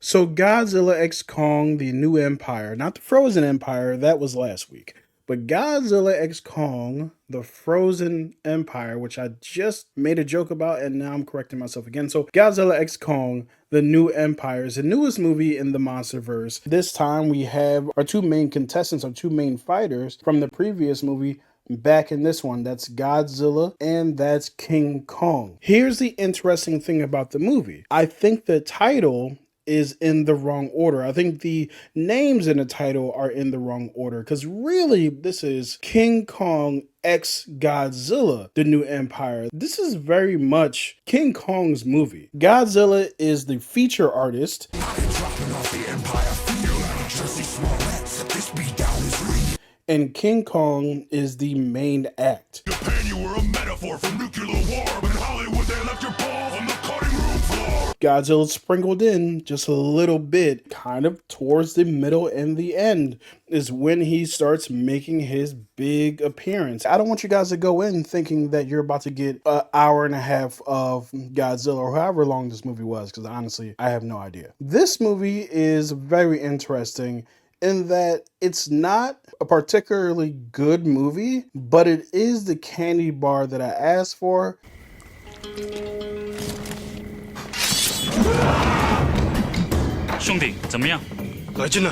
So Godzilla x Kong, the new empire, not the frozen empire, that was last week. But Godzilla x Kong, the frozen empire, which I just made a joke about and now I'm correcting myself again. So Godzilla x Kong, the new empire, is the newest movie in the monsterverse. This time we have our two main contestants, our two main fighters from the previous movie back in this one. That's Godzilla and that's King Kong. Here's the interesting thing about the movie. I think the title is in the wrong order. I think the names in the title are in the wrong order because really this is King Kong X Godzilla, the new empire. This is very much King Kong's movie. Godzilla is the feature artist. And King Kong is the main act. Japan, you were a metaphor for nuclear war, but in Hollywood they left your balls on the cutting room floor. Godzilla sprinkled in just a little bit, kind of towards the middle and the end is when he starts making his big appearance. I don't want you guys to go in thinking that you're about to get an hour and a half of Godzilla or however long this movie was, because honestly, I have no idea. This movie is very interesting in that it's not a particularly good movie, but it is the candy bar that I asked for. 兄弟，怎么样？来劲了！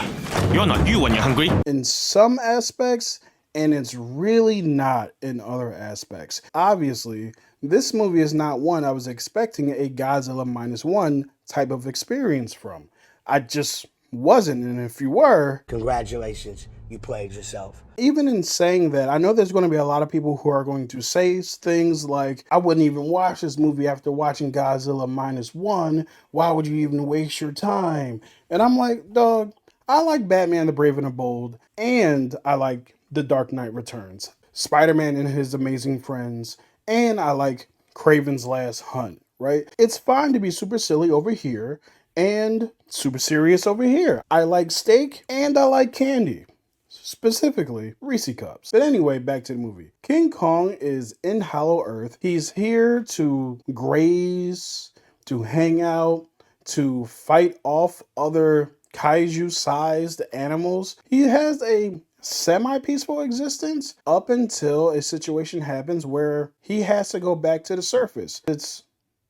You're not you when you're hungry. In some aspects, and it's really not in other aspects. Obviously, this movie is not one I was expecting a Godzilla -1 type of experience from. I just wasn't, and if you were, congratulations, you played yourself. Even in saying that, I know there's going to be a lot of people who are going to say things like, I wouldn't even watch this movie after watching Godzilla -1. Why would you even waste your time? And I'm like, dog, I like Batman the Brave and the Bold, and I like The Dark Knight Returns, Spider-Man and His Amazing Friends, and I like Kraven's Last Hunt, right? It's fine to be super silly over here and super serious over here. I like steak and I like candy. Specifically, Reese Cups. But anyway, back to the movie. King Kong is in Hollow Earth. He's here to graze, to hang out, to fight off other kaiju-sized animals. He has a semi-peaceful existence up until a situation happens where he has to go back to the surface. It's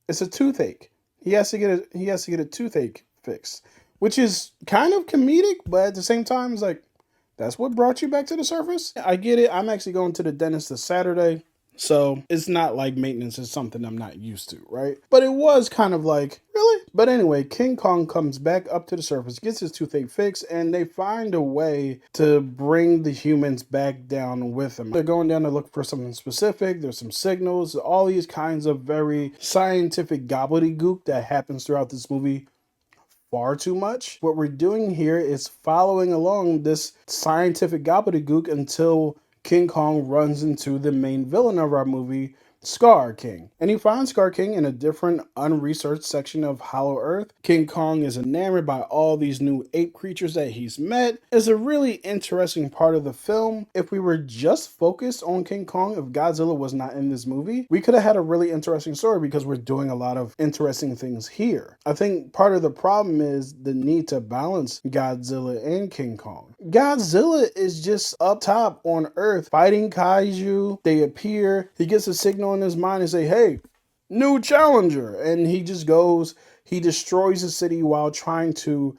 a toothache. He has to get a toothache fixed, which is kind of comedic, but at the same time, it's like, that's what brought you back to the surface? I get it. I'm actually going to the dentist this Saturday, so it's not like maintenance is something I'm not used to, right? But it was kind of like, really? But anyway, King Kong comes back up to the surface, gets his toothache fixed, and they find a way to bring the humans back down with him. They're going down to look for something specific. There's some signals, all these kinds of very scientific gobbledygook that happens throughout this movie. Far too much. What we're doing here is following along this scientific gobbledygook until King Kong runs into the main villain of our movie, Scar King. And he finds Scar King in a different unresearched section of Hollow Earth. King Kong is enamored by all these new ape creatures that he's met. It's a really interesting part of the film. If we were just focused on King Kong, if Godzilla was not in this movie, we could have had a really interesting story because we're doing a lot of interesting things here. I think part of the problem is the need to balance Godzilla and King Kong. Godzilla is just up top on Earth fighting kaiju. They appear, he gets a signal in his mind and say, hey, new challenger. And he just goes, he destroys the city while trying to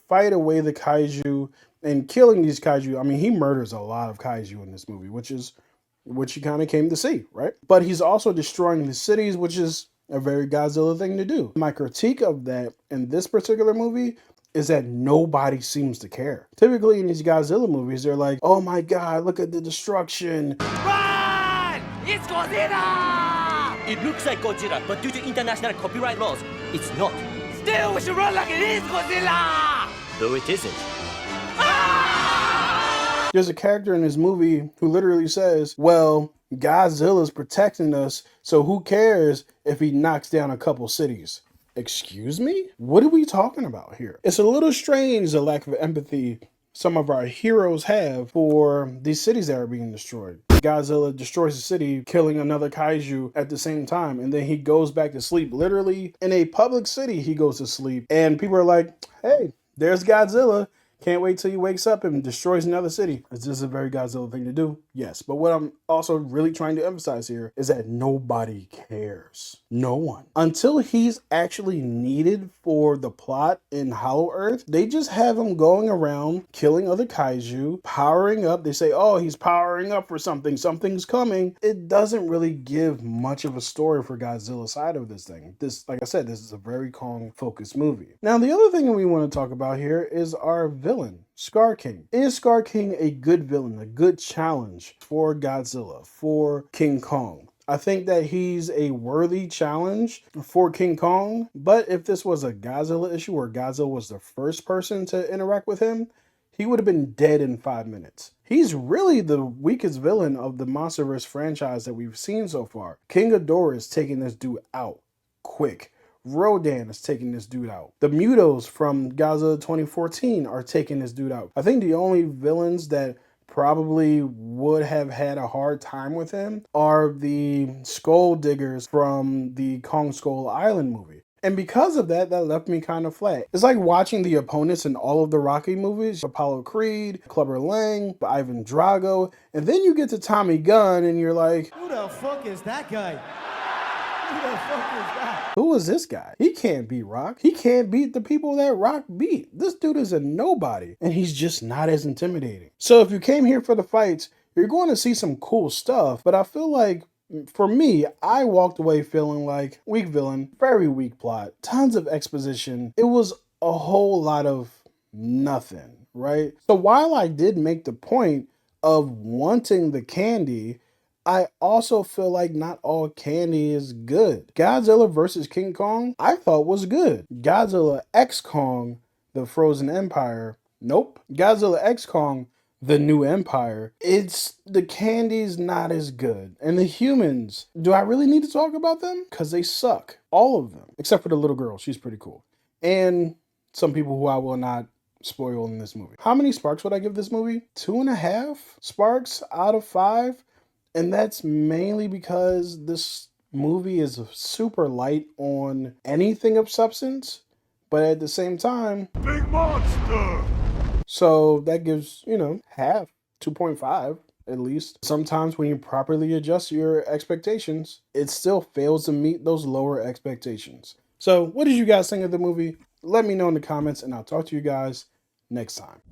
fight away the kaiju and killing these kaiju. I mean, he murders a lot of kaiju in this movie, which you kind of came to see, right? But he's also destroying the cities, which is a very Godzilla thing to do. My critique of that in this particular movie is that nobody seems to care. Typically in these Godzilla movies, they're like, oh my God, look at the destruction. Run! It's Godzilla! It looks like Godzilla, but due to international copyright laws, it's not. Still, we should run like it is Godzilla! Though it isn't. Ah! There's a character in this movie who literally says, well, Godzilla's protecting us, so who cares if he knocks down a couple cities? Excuse me? What are we talking about here? It's a little strange, the lack of empathy some of our heroes have for these cities that are being destroyed. Godzilla destroys the city, killing another kaiju at the same time. And then he goes back to sleep. Literally in a public city, he goes to sleep. And people are like, hey, there's Godzilla. Can't wait till he wakes up and destroys another city. Is this a very Godzilla thing to do? Yes. But what I'm also really trying to emphasize here is that nobody cares. No one. Until he's actually needed for the plot in Hollow Earth, they just have him going around killing other kaiju, powering up. They say, oh, he's powering up for something. Something's coming. It doesn't really give much of a story for Godzilla's side of this thing. This, like I said, this is a very Kong-focused movie. Now, the other thing that we want to talk about here is our villain, Scar King. Is Scar King a good villain, a good challenge for Godzilla, for King Kong? I think that he's a worthy challenge for King Kong, but if this was a Godzilla issue where Godzilla was the first person to interact with him, he would have been dead in 5 minutes. He's really the weakest villain of the MonsterVerse franchise that we've seen so far. King Ghidorah is taking this dude out quick. Rodan is taking this dude out. The Mutos from Godzilla 2014 are taking this dude out. I think the only villains that probably would have had a hard time with him are the Skull Diggers from the Kong Skull Island movie. And because of that, that left me kind of flat. It's like watching the opponents in all of the Rocky movies, Apollo Creed, Clubber Lang, Ivan Drago, and then you get to Tommy Gunn and you're like, who the fuck is that guy? Who the fuck is that? Who is this guy? He can't beat Rock. He can't beat the people that Rock beat. This dude is a nobody, and he's just not as intimidating. So if you came here for the fights, you're going to see some cool stuff, but I feel like, for me, I walked away feeling like weak villain, very weak plot, tons of exposition. It was a whole lot of nothing, right? So while I did make the point of wanting the candy, I also feel like not all candy is good. Godzilla versus King Kong, I thought was good. Godzilla X Kong, the Frozen Empire, nope. Godzilla X Kong, the New Empire, the candy's not as good. And the humans, do I really need to talk about them? Because they suck. All of them. Except for the little girl, she's pretty cool. And some people who I will not spoil in this movie. How many sparks would I give this movie? 2.5 sparks out of 5. And that's mainly because this movie is super light on anything of substance, but at the same time, Big monster! so that gives, half, 2.5 at least. Sometimes when you properly adjust your expectations, it still fails to meet those lower expectations. So what did you guys think of the movie? Let me know in the comments, and I'll talk to you guys next time.